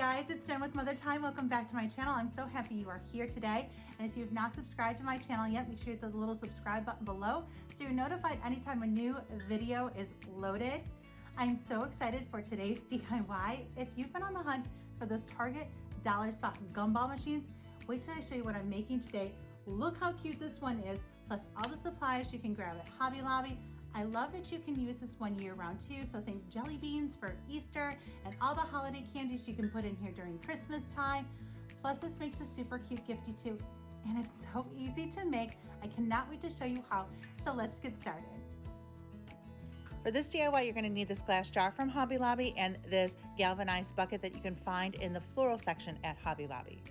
guys, it's Jen with Mother Time. Welcome back to my channel. I'm so happy you are here today. And if you've not subscribed to my channel yet, make sure you hit the little subscribe button below so you're notified anytime a new video is loaded. I'm so excited for today's DIY. If you've been on the hunt for those Target dollar spot gumball machines, wait till I show you what I'm making today. Look how cute this one is, plus all the supplies you can grab at Hobby Lobby. I love that you can use this one year round too, so think jelly beans for Easter and all the holiday candies you can put in here during Christmas time. Plus this makes a super cute gifty too, and it's so easy to make. I cannot wait to show you how, so let's get started. For this DIY, you're going to need this glass jar from Hobby Lobby and this galvanized bucket that you can find in the floral section at Hobby Lobby.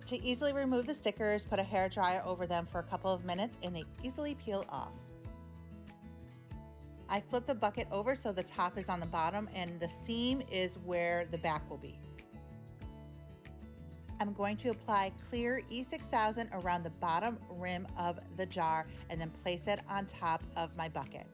To easily remove the stickers, put a hair dryer over them for a couple of minutes and they easily peel off. I flip the bucket over so the top is on the bottom and the seam is where the back will be. I'm going to apply clear E6000 around the bottom rim of the jar and then place it on top of my bucket.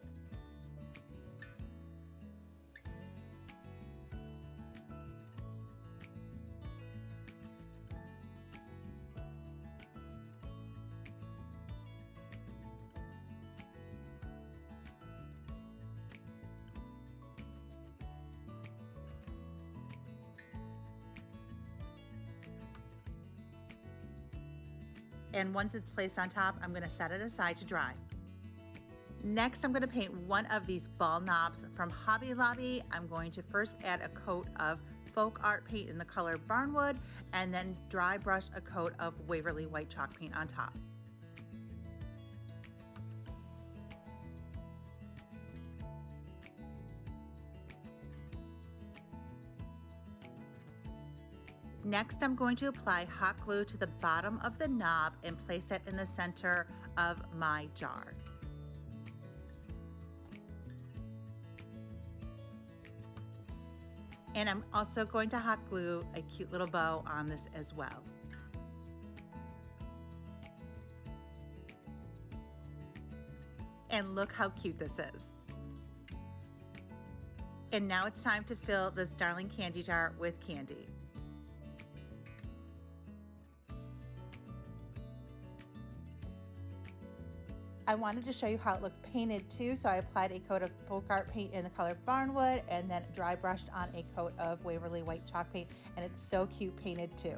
And once it's placed on top, I'm going to set it aside to dry. Next, I'm going to paint one of these ball knobs from Hobby Lobby. I'm going to first add a coat of FolkArt paint in the color Barnwood and then dry brush a coat of Waverly white chalk paint on top. Next, I'm going to apply hot glue to the bottom of the knob and place it in the center of my jar. And I'm also going to hot glue a cute little bow on this as well. And look how cute this is. And now it's time to fill this darling candy jar with candy. I wanted to show you how it looked painted too, so I applied a coat of FolkArt paint in the color Barnwood and then dry brushed on a coat of Waverly white chalk paint, and it's so cute painted too.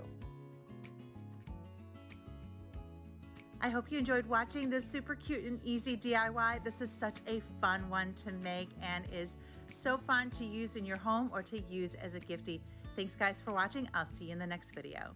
I hope you enjoyed watching this super cute and easy DIY. This is such a fun one to make and is so fun to use in your home or to use as a giftie. Thanks guys for watching. I'll see you in the next video.